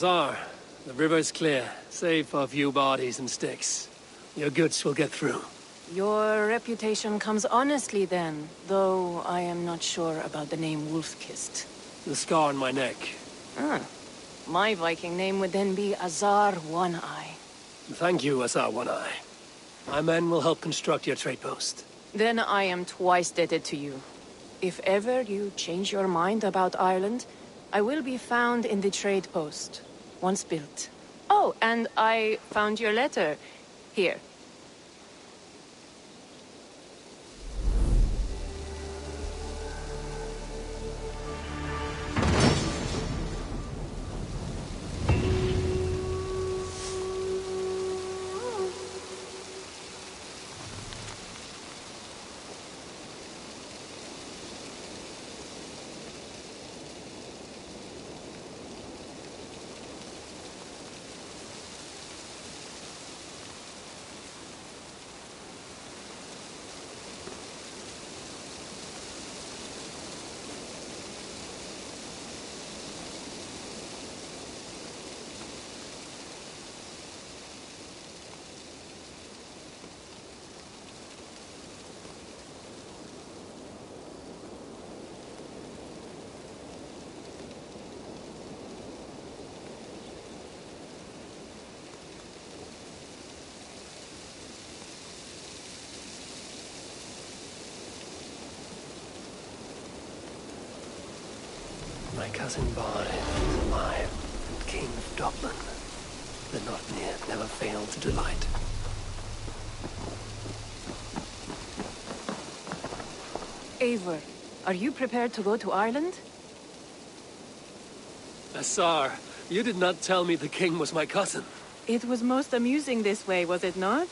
Azar, the river's clear, save for a few bodies and sticks. Your goods will get through. Your reputation comes honestly then, though I am not sure about the name Wolfkist. The scar on my neck. Ah. My Viking name would then be Azar One-Eye. Thank you, Azar One-Eye. My men will help construct your trade post. Then I am twice indebted to you. If ever you change your mind about Ireland, I will be found in the trade post, once built. Oh, and I found your letter. Here. My cousin Barney is alive, and King of Dublin. The Notnir never failed to delight. Eivor, are you prepared to go to Ireland? Azar, you did not tell me the king was my cousin. It was most amusing this way, was it not?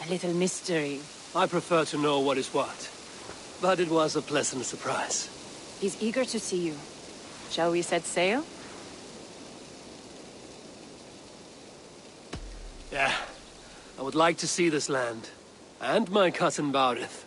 A little mystery. I prefer to know what is what. But it was a pleasant surprise. He's eager to see you. Shall we set sail? Yeah. I would like to see this land. And my cousin Baurith.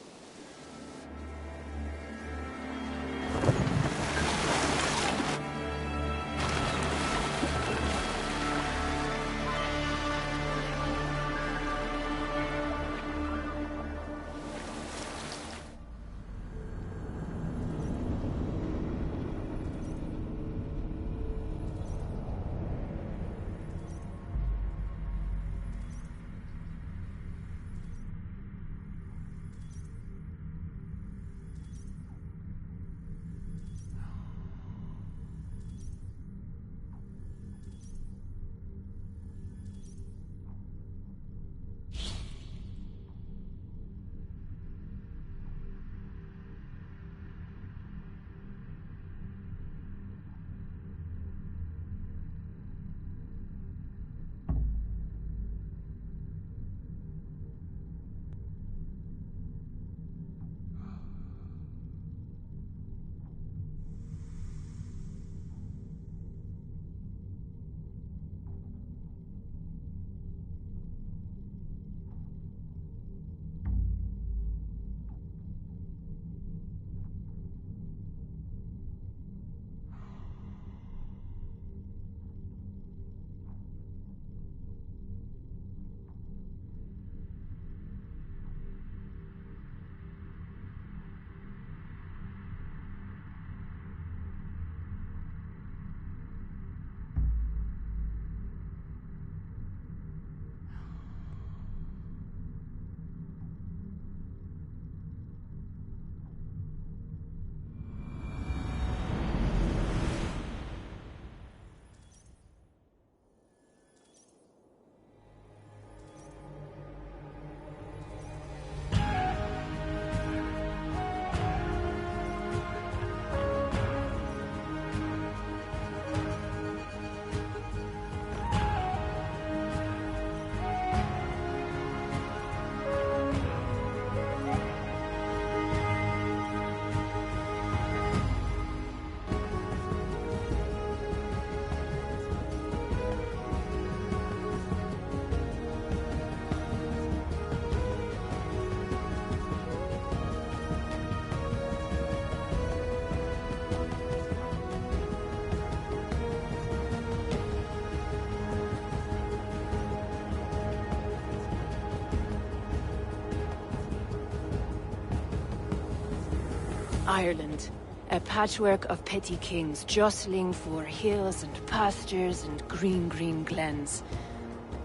Ireland. A patchwork of petty kings jostling for hills and pastures and green glens.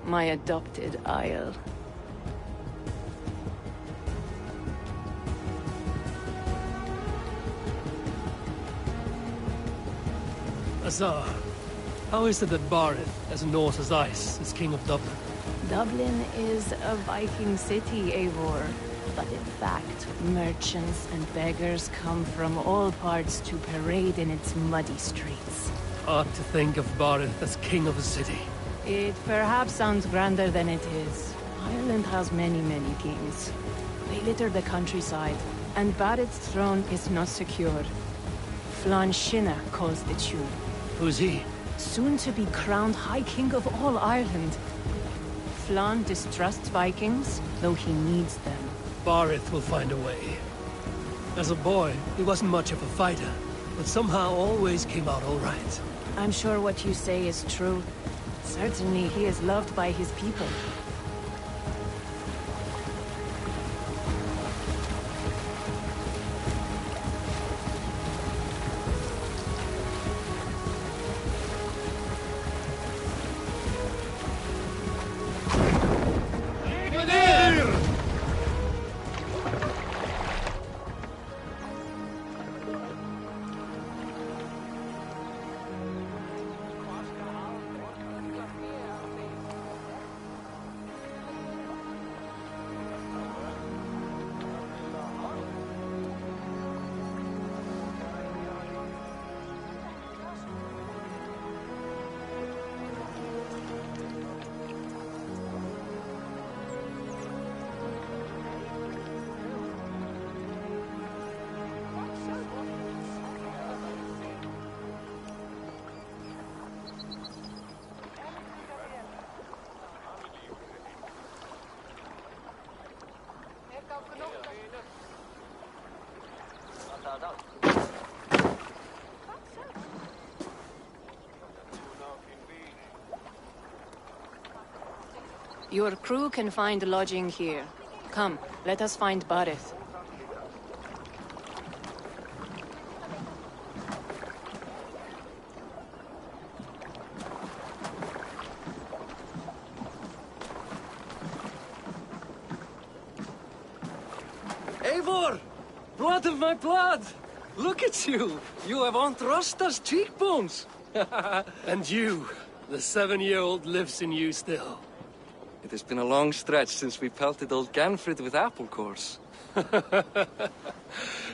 My adopted isle. Azar, how is it that Barith, as Norse as ice, is king of Dublin? Dublin is a Viking city, Eivor. But in fact, merchants and beggars come from all parts to parade in its muddy streets. Hard to think of Barith as king of a city. It perhaps sounds grander than it is. Ireland has many kings. They litter the countryside, and Barith's throne is not secure. Flann Sinna calls the tune. Who's he? Soon to be crowned High King of all Ireland. Flann distrusts Vikings, though he needs them. Barith will find a way. As a boy, he wasn't much of a fighter, but somehow always came out all right. I'm sure what you say is true. Certainly he is loved by his people. Your crew can find lodging here. Come, let us find Barith. Eivor! Blood of my blood! Look at you! You have Aunt Rosta's cheekbones! And you, the 7-year-old lives in you still. It has been a long stretch since we pelted old Ganfrid with apple cores.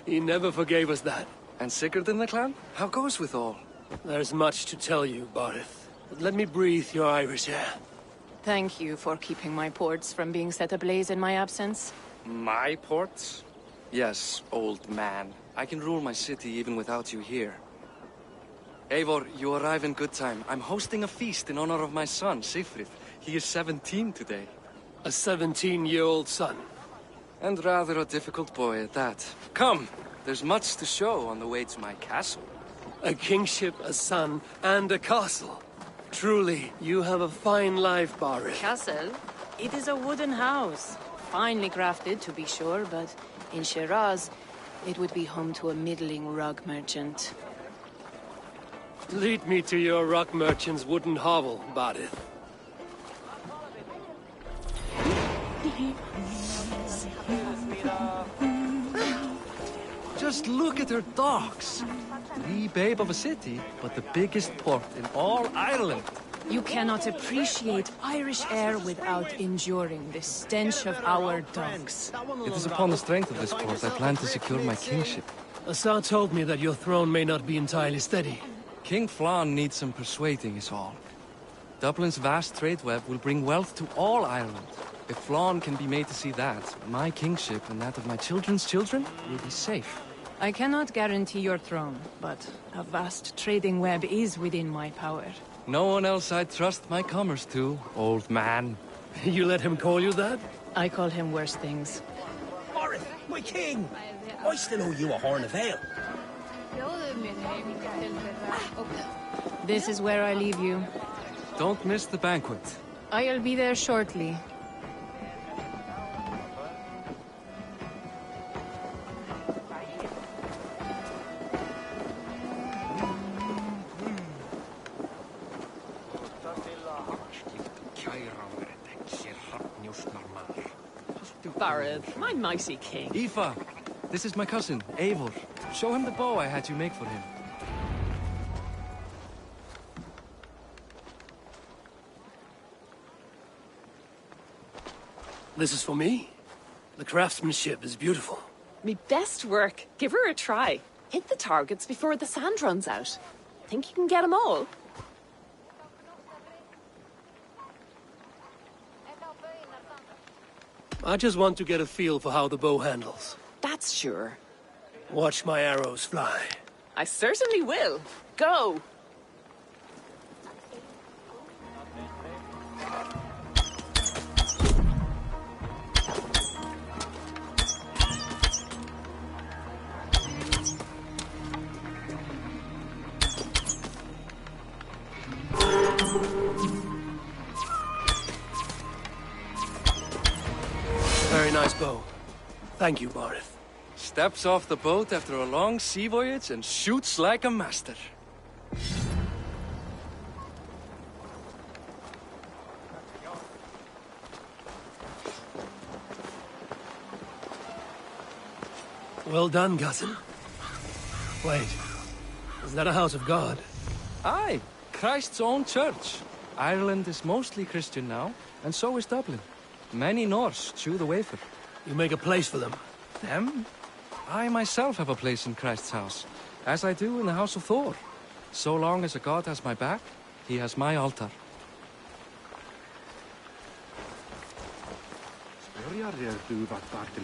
He never forgave us that. And Sigurd in the clan? How goes with all? There's much to tell you, Barith. But let me breathe your Irish air. Thank you for keeping my ports from being set ablaze in my absence. My ports? Yes, old man. I can rule my city even without you here. Eivor, you arrive in good time. I'm hosting a feast in honor of my son, Sigfrid. He is 17 today. A 17-year-old son. And rather a difficult boy at that. Come, there's much to show on the way to my castle. A kingship, a son, and a castle. Truly, you have a fine life, Barith. Castle? It is a wooden house. Finely crafted, to be sure, but in Shiraz, it would be home to a middling rug merchant. Lead me to your rock merchant's wooden hovel, Barith. Just look at her docks. Wee babe of a city, but the biggest port in all Ireland. You cannot appreciate Irish air without enduring the stench of our docks. It is upon the strength of this port I plan to secure my kingship. Assar told me that your throne may not be entirely steady. King Flann needs some persuading is all. Dublin's vast trade web will bring wealth to all Ireland. If Flann can be made to see that, my kingship and that of my children's children will be safe. I cannot guarantee your throne, but a vast trading web is within my power. No one else I'd trust my commerce to, old man. You let him call you that? I call him worse things. Barith, my king! I still owe you a horn of ale. This is where I leave you. Don't miss the banquet. I'll be there shortly. Barad, my mighty king. Aoife, this is my cousin, Eivor. Show him the bow I had you make for him. This is for me? The craftsmanship is beautiful. Me best work. Give her a try. Hit the targets before the sand runs out. Think you can get them all? I just want to get a feel for how the bow handles. That's sure. Watch my arrows fly. I certainly will. Go! Very nice bow. Thank you, Barith. Steps off the boat after a long sea voyage and shoots like a master. Well done, cousin. Wait, is that a house of God? Aye, Christ's own church. Ireland is mostly Christian now, and so is Dublin. Many Norse chew the wafer. You make a place for them. Them? I myself have a place in Christ's house, as I do in the house of Thor. So long as a god has my back, he has my altar.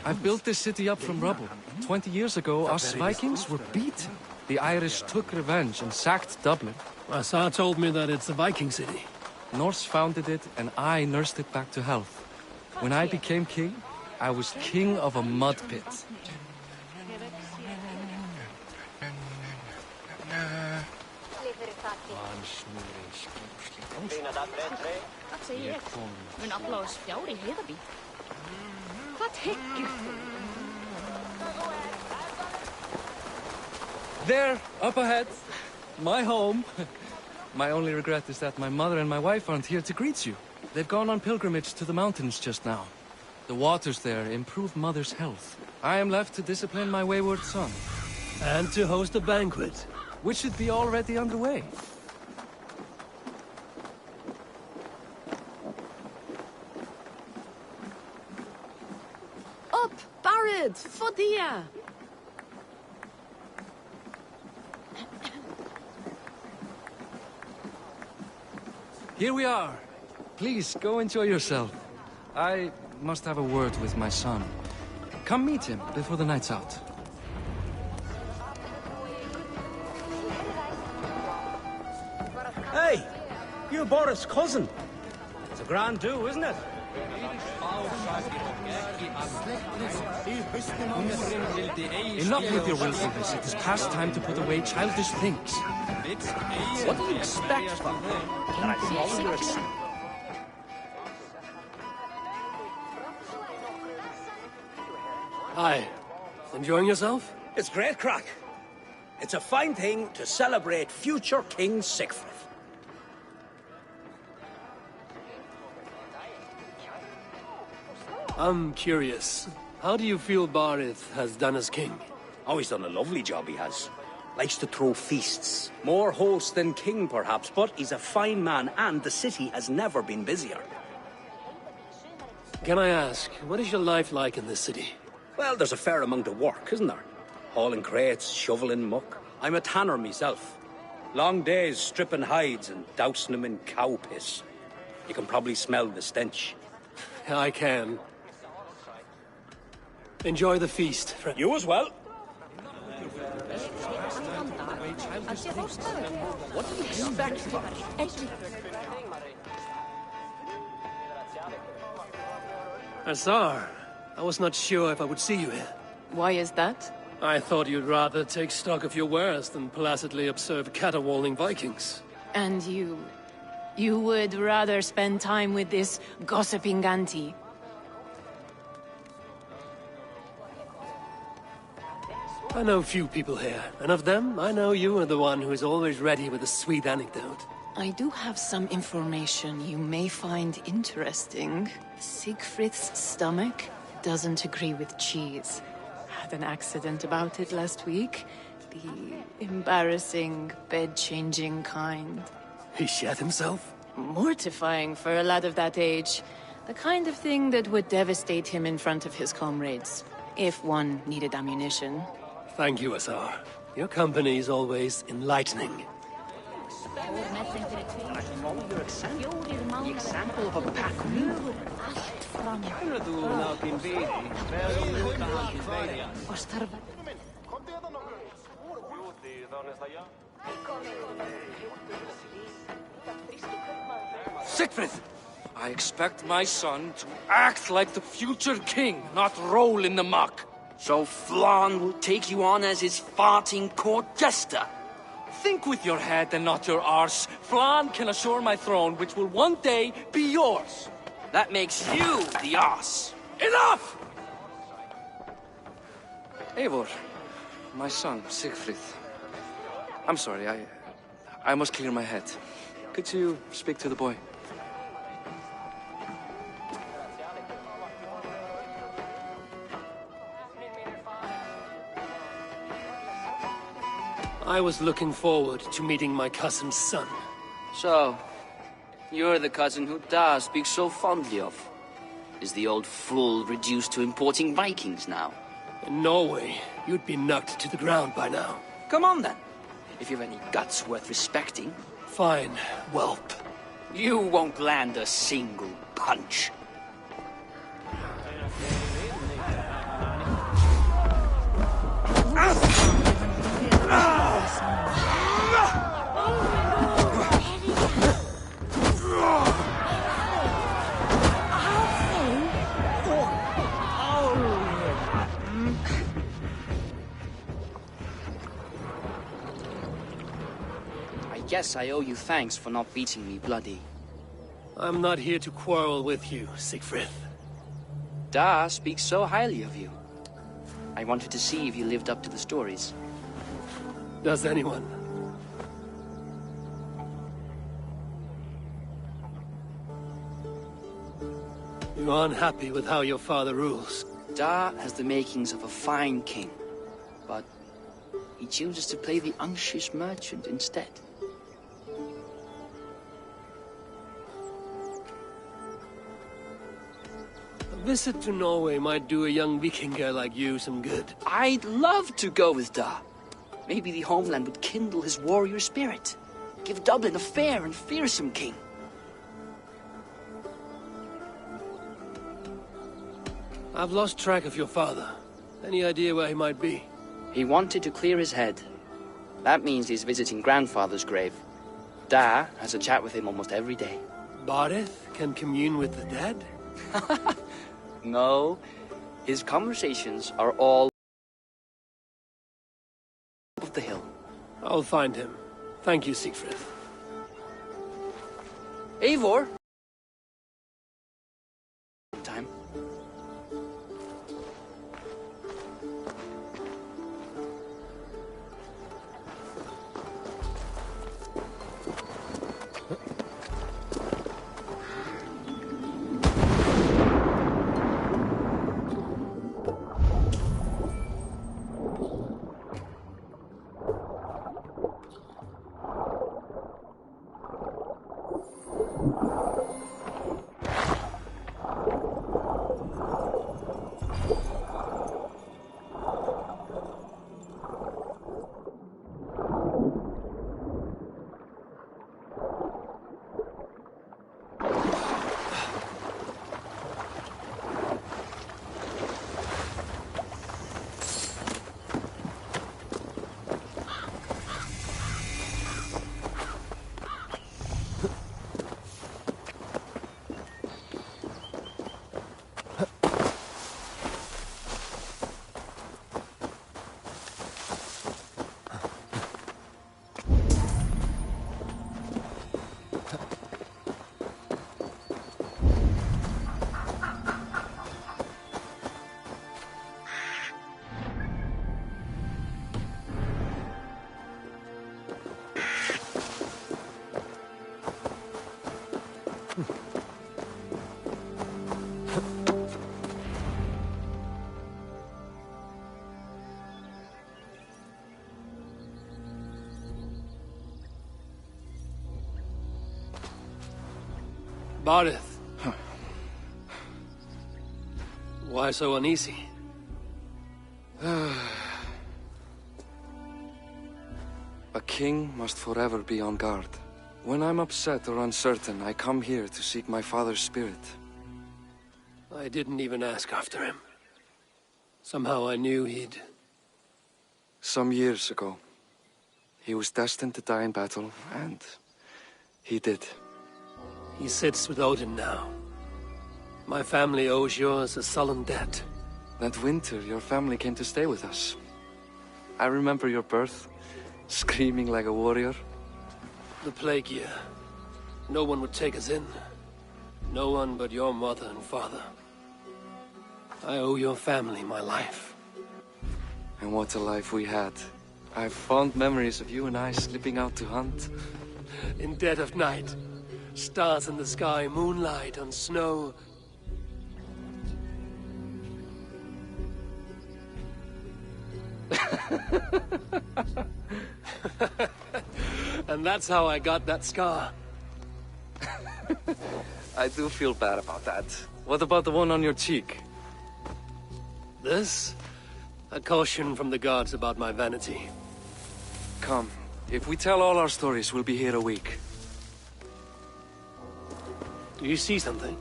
I've built this city up from rubble. 20 years ago, us Vikings were beaten. The Irish took revenge and sacked Dublin. Asa told me that it's a Viking city. Norse founded it, and I nursed it back to health. When I became king, I was king of a mud pit. There, up ahead. My home. My only regret is that my mother and my wife aren't here to greet you. They've gone on pilgrimage to the mountains just now. The waters there improve Mother's health. I am left to discipline my wayward son. And to host a banquet. Which should be already underway. Up, Barad! Fodia! Here we are. Please, go enjoy yourself. I must have a word with my son. Come meet him before the night's out. Hey, you're Boris' cousin. It's a grand do, isn't it? Enough with your willfulness. It is past time to put away childish things. What do you expect from me? That I follow your example? Hi. Enjoying yourself? It's great crack. It's a fine thing to celebrate future King Sigfrid. I'm curious. How do you feel Barith has done as king? Oh, he's done a lovely job, he has. Likes to throw feasts. More host than king, perhaps, but he's a fine man, and the city has never been busier. Can I ask, what is your life like in this city? Well, there's a fair amount of work, isn't there? Hauling crates, shoveling muck. I'm a tanner myself. Long days stripping hides and dousing them in cow piss. You can probably smell the stench. I can. Enjoy the feast, friend. You as well. What do you expect from Azar, I was not sure if I would see you here. Why is that? I thought you'd rather take stock of your wares than placidly observe caterwauling Vikings. And you... you would rather spend time with this gossiping auntie? I know few people here, and of them, I know you are the one who is always ready with a sweet anecdote. I do have some information you may find interesting. Siegfried's stomach doesn't agree with cheese. Had an accident about it last week. The embarrassing, bed-changing kind. He shat himself? Mortifying for a lad of that age. The kind of thing that would devastate him in front of his comrades, if one needed ammunition. Thank you, Azar. Your company is always enlightening. The example of a pack move. Siegfried! I expect my son to act like the future king, not roll in the muck. So Flan will take you on as his farting court jester. Think with your head and not your arse. Flan can assure my throne, which will one day be yours. That makes you the ass. Enough! Eivor, my son, Siegfried. I'm sorry, I must clear my head. Could you speak to the boy? I was looking forward to meeting my cousin's son. So, you're the cousin who Da speaks so fondly of. Is the old fool reduced to importing Vikings now? In Norway, you'd be knocked to the ground by now. Come on then, if you've any guts worth respecting. Fine, whelp. You won't land a single punch. I guess I owe you thanks for not beating me bloody. I'm not here to quarrel with you, Siegfried. Da speaks so highly of you. I wanted to see if you lived up to the stories. Does anyone? You're unhappy with how your father rules. Da has the makings of a fine king, but he chooses to play the unctuous merchant instead. A visit to Norway might do a young Vikinger like you some good. I'd love to go with Da. Maybe the homeland would kindle his warrior spirit. Give Dublin a fair and fearsome king. I've lost track of your father. Any idea where he might be? He wanted to clear his head. That means he's visiting grandfather's grave. Da has a chat with him almost every day. Barith can commune with the dead? No, his conversations are all of the hill. I'll find him. Thank you, Siegfried. Eivor! Time. Barith. Why so uneasy? A king must forever be on guard. When I'm upset or uncertain, I come here to seek my father's spirit. I didn't even ask after him. Somehow I knew he'd... Some years ago, he was destined to die in battle, and he did. He sits with Odin now. My family owes yours a sullen debt. That winter, your family came to stay with us. I remember your birth, screaming like a warrior. The plague year. No one would take us in. No one but your mother and father. I owe your family my life. And what a life we had. I have fond memories of you and I slipping out to hunt. In dead of night. Stars in the sky, moonlight on snow. And that's how I got that scar. I do feel bad about that. What about the one on your cheek? This? A caution from the gods about my vanity. Come, if we tell all our stories, we'll be here a week. Do you see something?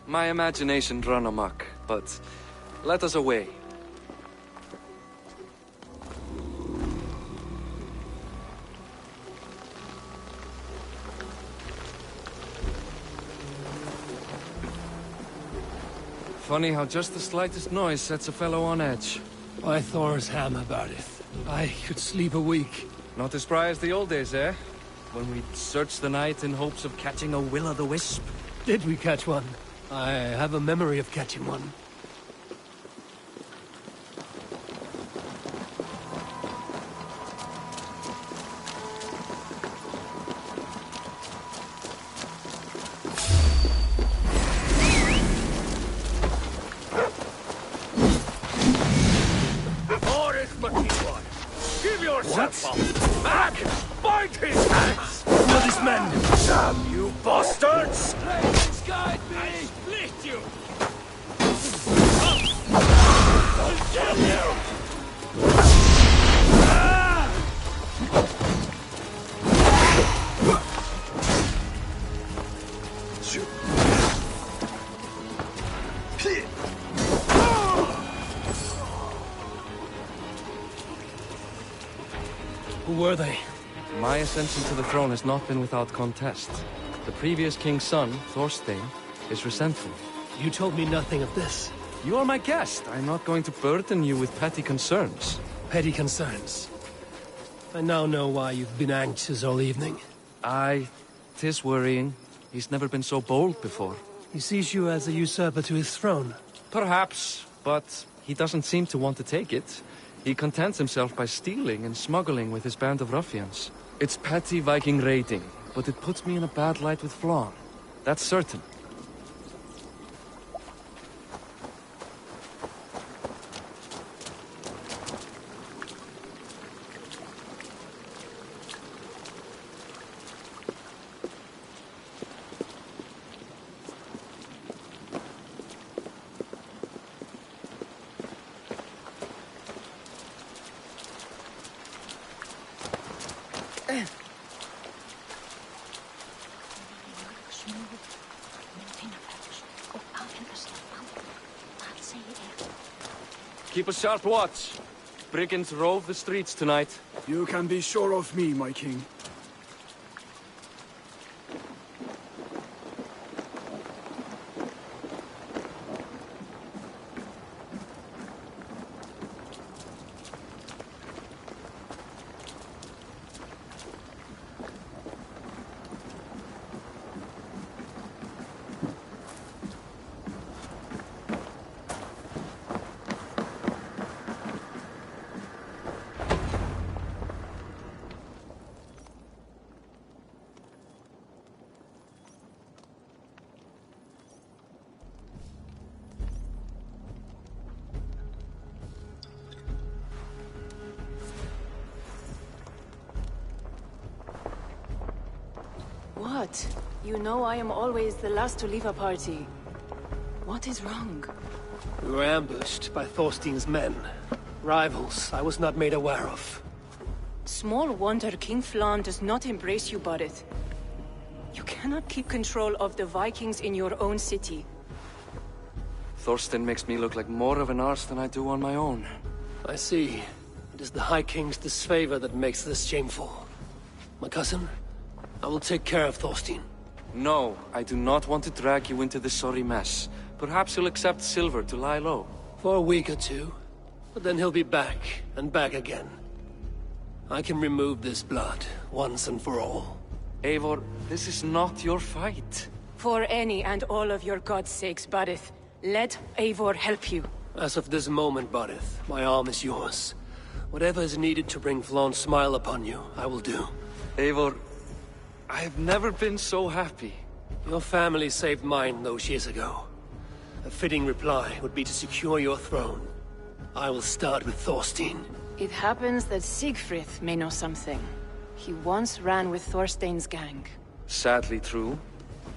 My imagination run amok, but let us away. Funny how just the slightest noise sets a fellow on edge. By Thor's hammer, Barith. I could sleep a week. Not as spry as the old days, eh? When we'd search the night in hopes of catching a will-o'-the-wisp. Did we catch one? I have a memory of catching one. Give yourself up! Back! Bind his hands! Who are these men? Damn you bastards! Please guide me! Split you! I'll kill you! Who were they? My ascension to the throne has not been without contest. The previous king's son, Thorstein, is resentful. You told me nothing of this. You are my guest. I'm not going to burden you with petty concerns. Petty concerns. I now know why you've been anxious all evening. Aye, 'tis worrying. He's never been so bold before. He sees you as a usurper to his throne. Perhaps, but he doesn't seem to want to take it. He contents himself by stealing and smuggling with his band of ruffians. It's petty Viking raiding, but it puts me in a bad light with Flann. That's certain. Keep a sharp watch. Brigands rove the streets tonight. You can be sure of me, my king. What? You know I am always the last to leave a party. What is wrong? We were ambushed by Thorstein's men. Rivals I was not made aware of. Small wonder King Flann does not embrace you, Barrett. You cannot keep control of the Vikings in your own city. Thorstein makes me look like more of an arse than I do on my own. I see. It is the High King's disfavor that makes this shameful. My cousin, I will take care of Thorstein. No, I do not want to drag you into this sorry mess. Perhaps you'll accept silver to lie low. For a week or two. But then he'll be back, and back again. I can remove this blood, once and for all. Eivor, this is not your fight. For any and all of your god's sakes, Barrett, let Eivor help you. As of this moment, Barith, my arm is yours. Whatever is needed to bring Flann's smile upon you, I will do. Eivor, I have never been so happy. Your family saved mine those years ago. A fitting reply would be to secure your throne. I will start with Thorstein. It happens that Siegfried may know something. He once ran with Thorstein's gang. Sadly true.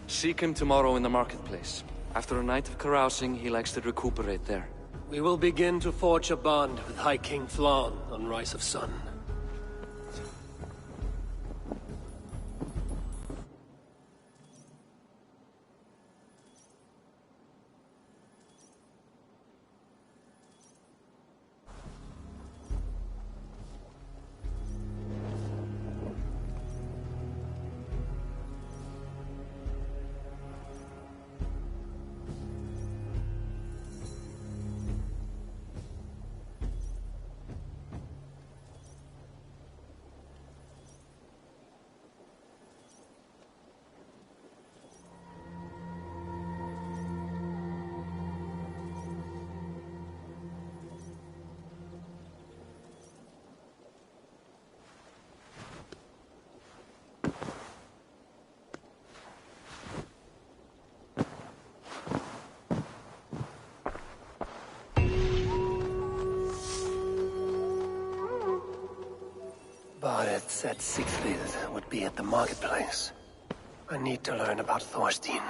Seek him tomorrow in the marketplace. After a night of carousing, he likes to recuperate there. We will begin to forge a bond with High King Flann on Rise of Sun. Barret said Siegfried would be at the marketplace. I need to learn about Thorstein.